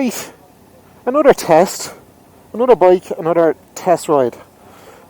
right, another test, another bike, another test ride.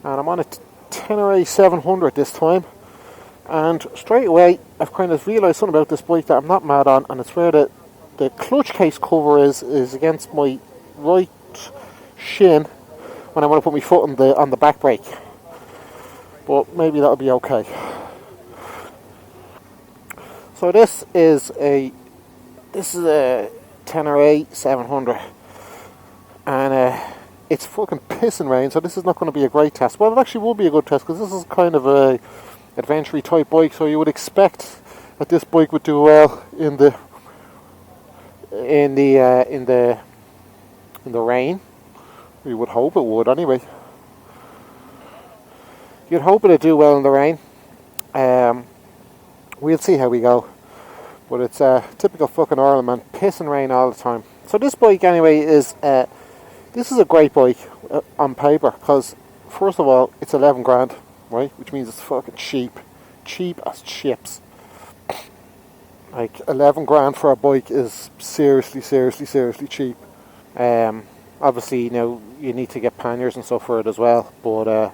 And I'm on a Ténéré 700 this time. And straight away, I've kind of realised something about this bike that I'm not mad on, and it's where the clutch case cover is against my right shin when I want to put my foot on the back brake. But maybe that'll be okay. So this is a Ténéré 700, and it's fucking pissing rain, so this is not going to be a great test. Well, it actually will be a good test because this is kind of a adventure type bike, so you would expect that this bike would do well in the rain. We would hope it would anyway. You'd hope it'd do well in the rain. We'll see how we go. But it's typical fucking Ireland, man. Piss and rain all the time. So this bike anyway is this is a great bike on paper because first of all it's 11 grand, right? Which means it's fucking cheap. Cheap as chips. Like 11 grand for a bike is seriously cheap. Obviously, you know, you need to get panniers and stuff for it as well. But I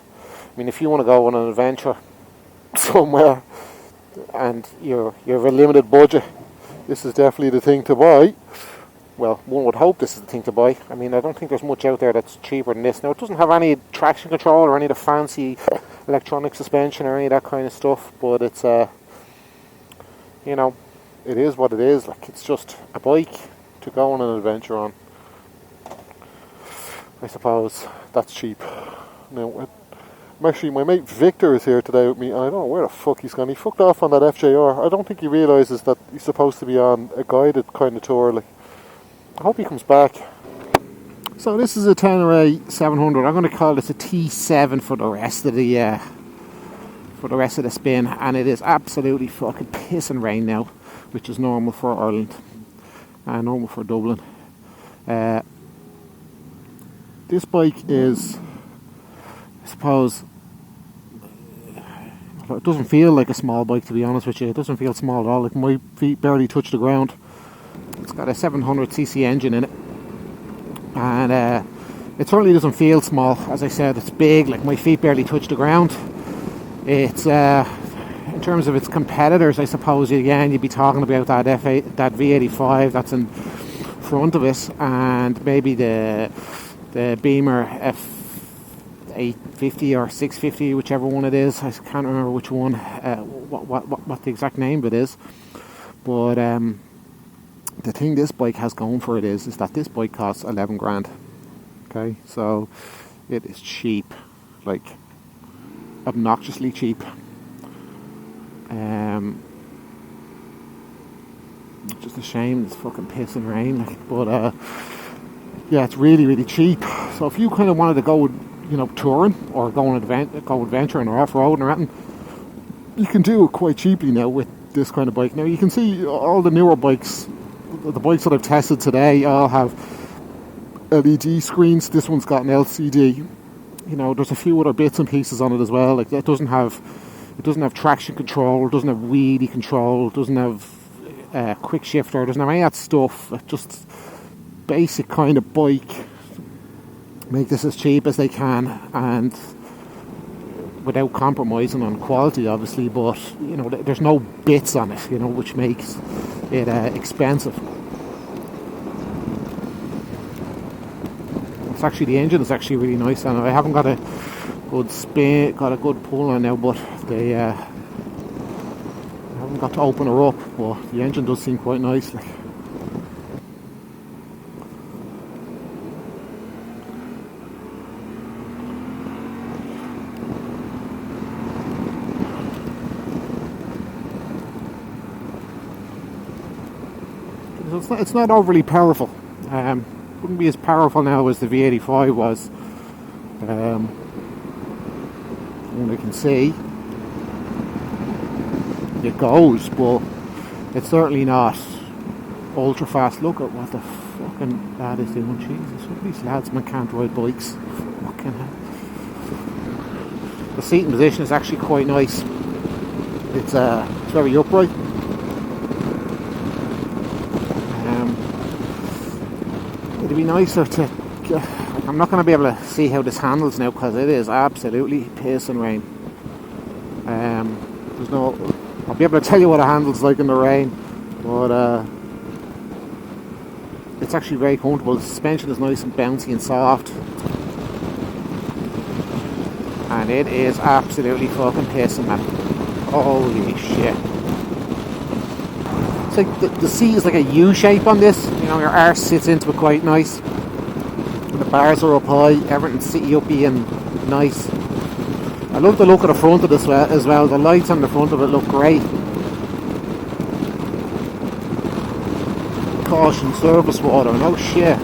mean, if you want to go on an adventure somewhere and you have a limited budget, this is definitely the thing to buy. Well, one would hope this is the thing to buy. I mean, I don't think there's much out there that's cheaper than this. Now, it doesn't have any traction control or any of the fancy electronic suspension or any of that kind of stuff, but it's you know, it is what it is. Like, it's just a bike to go on an adventure on. I suppose that's cheap. Now, actually, my mate Victor is here today with me, and I don't know where the fuck he's gone. He fucked off on that FJR. I don't think he realises that he's supposed to be on a guided kind of tour. Like, I hope he comes back. So this is a Ténéré 700. I'm going to call this a T7 for the rest of the spin, and it is absolutely fucking pissing rain now, which is normal for Ireland and normal for Dublin. This bike is, I suppose, it doesn't feel like a small bike, to be honest with you. It doesn't feel small at all. Like, my feet barely touch the ground. It's got a 700cc engine in it, and it certainly doesn't feel small. As I said, it's big. Like, my feet barely touch the ground. It's in terms of its competitors, I suppose again you'd be talking about that V85 that's in front of it, and maybe the Beamer F850 or 650, whichever one it is. I can't remember which one, what the exact name of it is. But the thing this bike has going for it is that this bike costs 11 grand. Okay, so it is cheap, like obnoxiously cheap. Just a shame it's fucking pissing rain, like, but yeah, it's really cheap. So if you kind of wanted to go, you know, touring or go adventuring or off-roading or anything, you can do it quite cheaply now with this kind of bike. Now you can see all the newer bikes, the bikes that I've tested today, all have LED screens. This one's got an LCD. You know, there's a few other bits and pieces on it as well. Like, it doesn't have traction control, it doesn't have wheelie control, it doesn't have quick shifter, it doesn't have any of that stuff. It's just basic kind of bike. Make this as cheap as they can and without compromising on quality, obviously, but you know, there's no bits on it, you know, which makes it expensive. It's actually, the engine is actually really nice, and I haven't got a good spin, got a good pull on now, but they I haven't got to open her up, but the engine does seem quite nice. Like. It's not overly powerful. Wouldn't be as powerful now as the V85 was. When I can see it goes, but it's certainly not ultra fast. Look at what the fucking lad is doing. Jesus, what these lads, man, can't ride bikes. Fucking hell. The seating position is actually quite nice. It's very upright. it'd be nicer to I'm not going to be able to see how this handles now because it is absolutely pissing rain. There's no, I'll be able to tell you what it handles like in the rain, but it's actually very comfortable. The suspension is nice and bouncy and soft, and it is absolutely fucking pissing, man. Holy shit. It's like the seat is like a U shape on this, you know, your arse sits into it quite nice. The bars are up high, everything's sitty uppy and nice. I love the look of the front of this as well. The lights on the front of it look great. Caution, service water, no shit.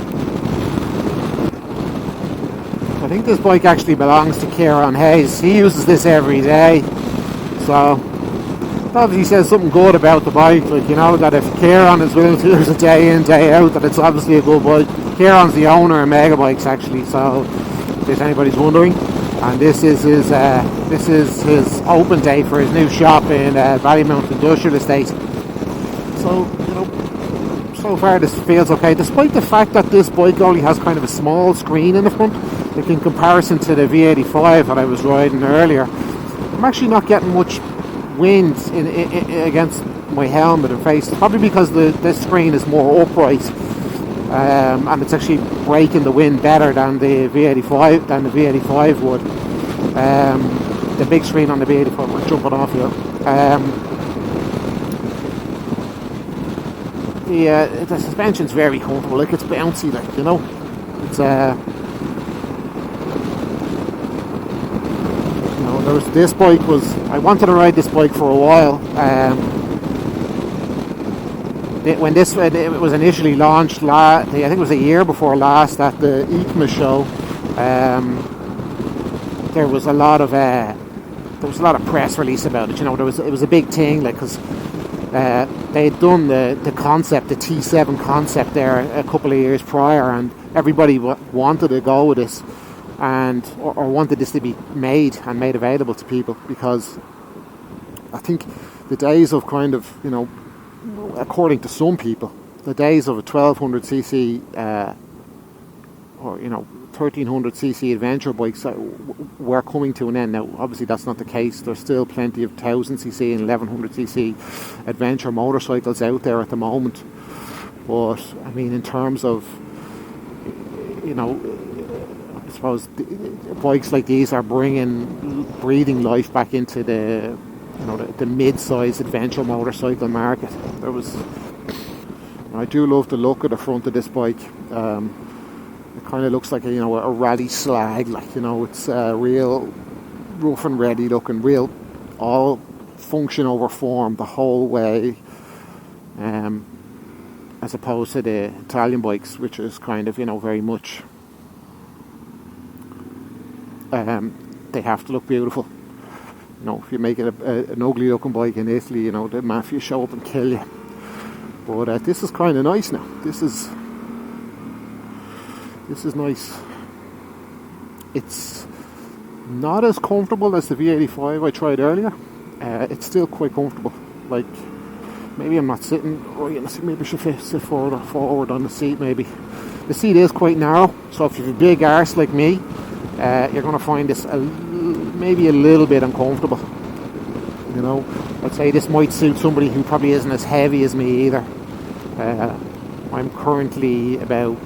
I think this bike actually belongs to Kieran Hayes. He uses this every day, so it obviously says something good about the bike. Like, you know, that if Kieran is willing to use it day in, day out, that it's obviously a good bike. Kieran's the owner of Megabikes, actually, so in case anybody's wondering. And this is his open day for his new shop in Ballymount Industrial Estate. So, you know, so far this feels okay, despite the fact that this bike only has kind of a small screen in the front. Like in comparison to the V85 that I was riding earlier, I'm actually not getting much wind against my helmet and face. It's probably because this screen is more upright. And it's actually breaking the wind better than the V85 would. The big screen on the V85, we're jumping off here. The suspension's very comfortable. Like, it's bouncy, like, you know. It's you know, this bike was. I wanted to ride this bike for a while. When it was initially launched, I think it was a year before last at the EICMA show. There was a lot of press release about it. You know, it was a big thing, like, because they had done the concept, the T7 concept there a couple of years prior, and everybody wanted to go with this, or wanted this to be made available to people, because I think the days of kind of, you know, according to some people, the days of a 1200cc or, you know, 1300cc adventure bikes were coming to an end. Now, obviously that's not the case. There's still plenty of 1000cc and 1100cc adventure motorcycles out there at the moment. But I mean, in terms of, you know, I suppose bikes like these are breathing life back into the, you know, the mid-sized adventure motorcycle market. I do love the look of the front of this bike. It kind of looks like a rally slag, like, you know, it's real rough and ready looking, real all function over form the whole way, as opposed to the Italian bikes, which is kind of, you know, very much they have to look beautiful. You know, if you make it an ugly looking bike in Italy, you know, the mafia show up and kill you. But this is kind of nice now. This is nice. It's not as comfortable as the V85 I tried earlier. It's still quite comfortable. Like, maybe I'm not sitting right in the seat. Maybe I should sit forward on the seat. Maybe the seat is quite narrow, so if you have a big arse like me, you're going to find this maybe a little bit uncomfortable. You know, I'd say this might suit somebody who probably isn't as heavy as me either. I'm currently about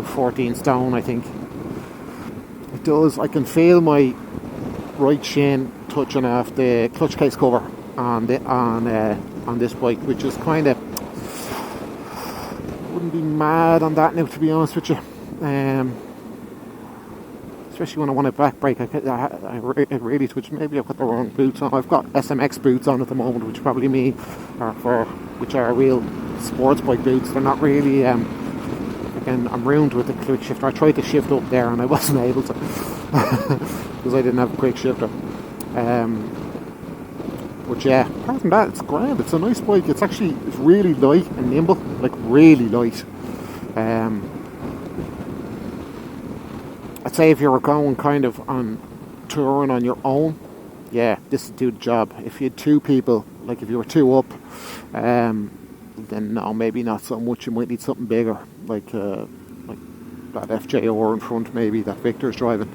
14 stone, I think. It does. I can feel my right shin touching off the clutch case cover on this bike, which is kind of, wouldn't be mad on that now, to be honest with you. Especially when I want to back brake, it really twitches. Maybe I've got the wrong boots on. I've got SMX boots on at the moment, which probably mean which are real sports bike boots. They're not really. Again, I'm ruined with the quick shifter. I tried to shift up there and I wasn't able to because I didn't have a quick shifter. But yeah, apart from that, it's grand. It's a nice bike. It's really light and nimble, like really light. I'd say if you were going kind of on touring on your own, yeah, this would do the job. If you had two people, like if you were two up, then no, maybe not so much. You might need something bigger, like that FJR in front, maybe that Victor's driving,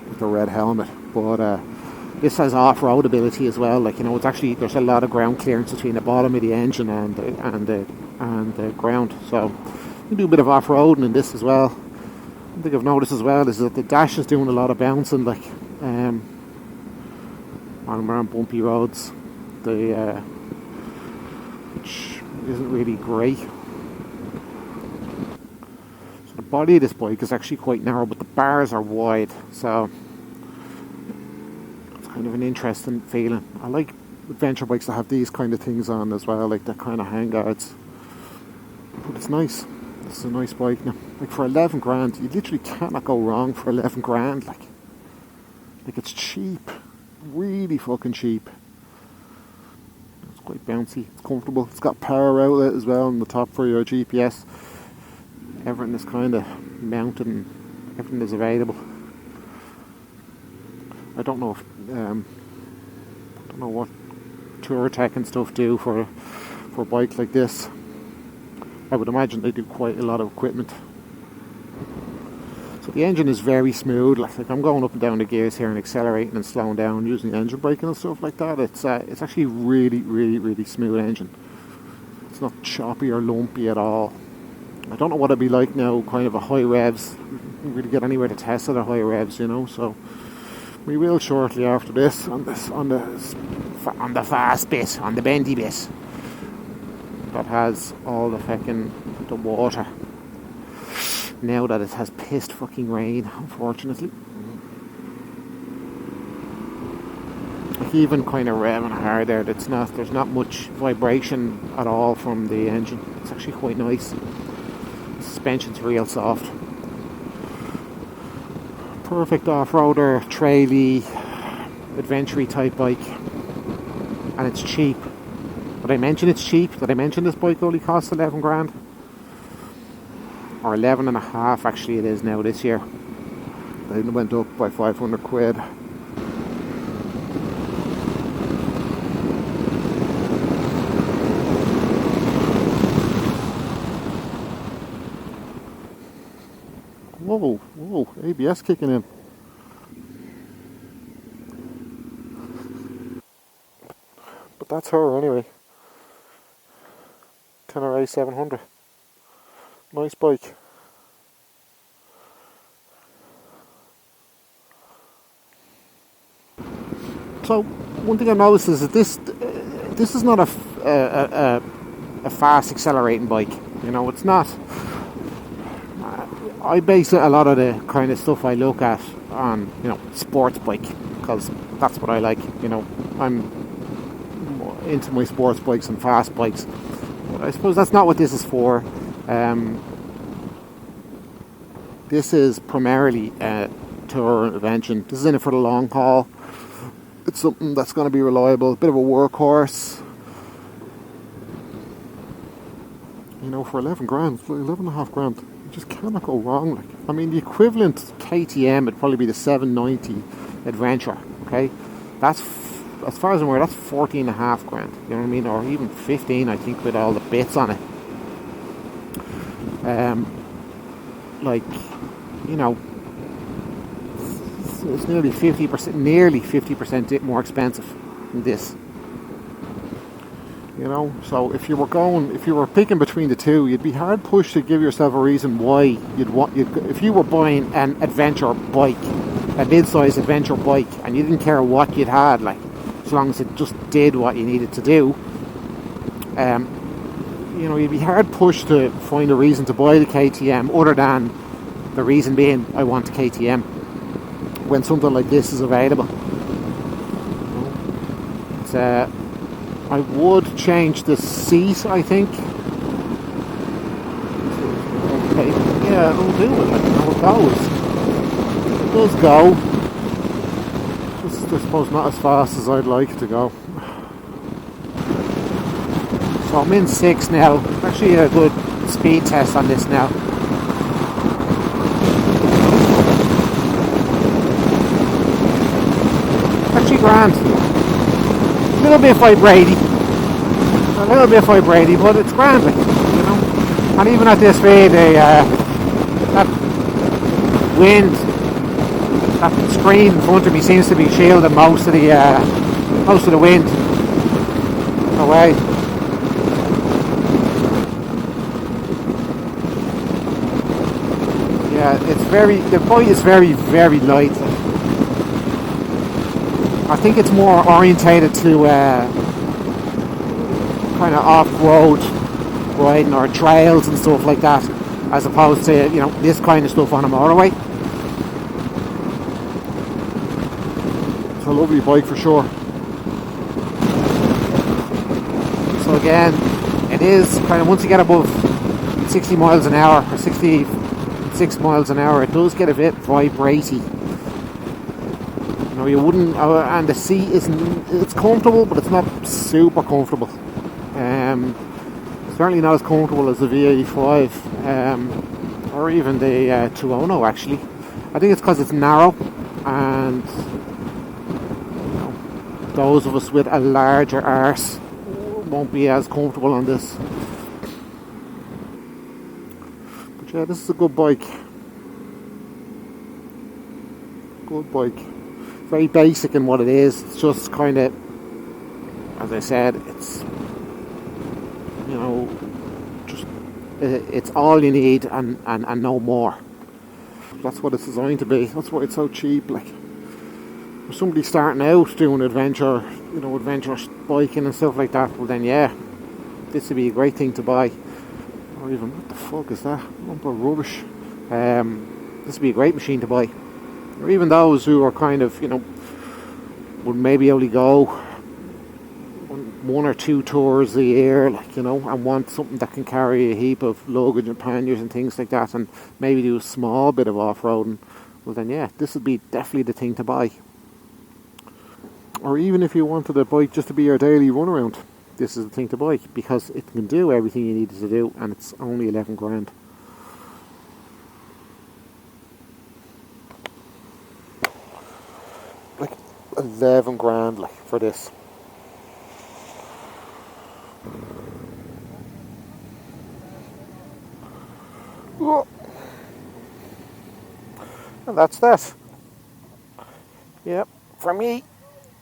with the red helmet. But this has off-road ability as well. Like, you know, it's actually, there's a lot of ground clearance between the bottom of the engine and the ground. So you do a bit of off-roading in this as well. One thing I've noticed as well is that the dash is doing a lot of bouncing, like on bumpy roads, which isn't really great. So the body of this bike is actually quite narrow, but the bars are wide, so it's kind of an interesting feeling. I like adventure bikes that have these kind of things on as well, like the kind of handguards. But it's nice. This is a nice bike now. Like, for 11 grand, you literally cannot go wrong for 11 grand. Like it's cheap, really fucking cheap. It's quite bouncy. It's comfortable. It's got power outlet as well on the top for your GPS. Everything is kind of mounted and everything is available. I don't know if what Tour Tech and stuff do for a bike like this. I would imagine they do quite a lot of equipment. So the engine is very smooth. Like I'm going up and down the gears here and accelerating and slowing down using the engine braking and stuff like that. It's actually really, really, really smooth engine. It's not choppy or lumpy at all. I don't know what it'd be like now, kind of a high revs. You don't really get anywhere to test at a high revs, you know. So we will shortly after this on the fast bit, on the bendy bit. That has all the water. Now that it has pissed fucking rain, unfortunately. Like, even kind of revving hard there, there's not much vibration at all from the engine. It's actually quite nice. The suspension's real soft. Perfect off-roader, traily, adventure type bike. And it's cheap. Did I mention it's cheap? Did I mention this bike only costs 11 grand? Or 11 and a half actually it is now this year. It went up by 500 quid. Whoa, ABS kicking in. But that's her anyway. Ténéré 700. Nice bike. So one thing I noticed is that this is not a fast accelerating bike. You know, it's not. I base a lot of the kind of stuff I look at on, you know, sports bike, because that's what I like. You know, I'm into my sports bikes and fast bikes. But I suppose that's not what this is for. This is primarily a tour intervention. This is in it for the long haul. It's something that's going to be reliable, a bit of a workhorse. You know, for 11 grand, 11 and a half grand, you just cannot go wrong. Like, I mean, the equivalent KTM would probably be the 790 Adventure. Okay, that's as far as I'm aware, that's 14 and a half grand. You know what I mean, or even 15, I think, with all the bits on it. Like, you know, it's nearly 50% more expensive than this. You know, so if you were picking between the two, you'd be hard pushed to give yourself a reason why if you were buying an adventure bike, a mid-sized adventure bike, and you didn't care what you'd had, like, as long as it just did what you needed to do, you know, you'd be hard pushed to find a reason to buy the KTM other than the reason being, I want a KTM, when something like this is available. It's I would change the seat, I think. Okay, yeah, it'll do it, like, how it goes. It does go. Just, I suppose, not as fast as I'd like to go. So I'm in 6 now. Actually a good speed test on this now. Actually grand. A little bit vibrating, but it's grand, like, you know. And even at this speed, that wind, that screen in front of me seems to be shielding most of the wind away. Yeah, the bike is very, very light. I think it's more orientated to kind of off-road riding or trails and stuff like that, as opposed to, you know, this kind of stuff on a motorway. It's a lovely bike for sure. So again, it is kind of, once you get above 60 miles an hour or 66 miles an hour, it does get a bit vibratey. You know, you wouldn't, and the seat it's comfortable, but it's not super comfortable. Certainly not as comfortable as the V85 or even the 200 actually. I think it's because it's narrow, and you know, those of us with a larger arse won't be as comfortable on this. But yeah, this is a good bike. Good bike. Very basic in what it is. It's just kind of, as I said, it's, you know, just it's all you need and no more. That's what it's designed to be. That's why it's so cheap. Like, for somebody starting out doing adventure biking and stuff like that, well then yeah, this would be a great thing to buy. Or even, what the fuck is that? Lump of rubbish. This would be a great machine to buy. Or even those who are kind of, you know, would maybe only go one or two tours a year, like, you know, and want something that can carry a heap of luggage and panniers and things like that, and maybe do a small bit of off-roading, well then yeah, this would be definitely the thing to buy. Or even if you wanted a bike just to be your daily runaround, this is the thing to buy, because it can do everything you need it to do, and it's only 11 grand. Like 11 grand, like, for this. And that's that. Yep, for me,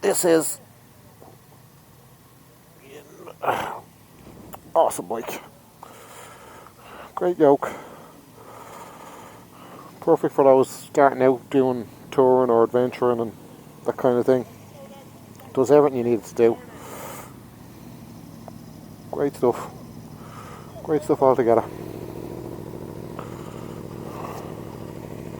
this is awesome bike. Great yoke. Perfect for those starting out doing touring or adventuring and that kind of thing. Does everything you need it to do. Great stuff. Great stuff altogether.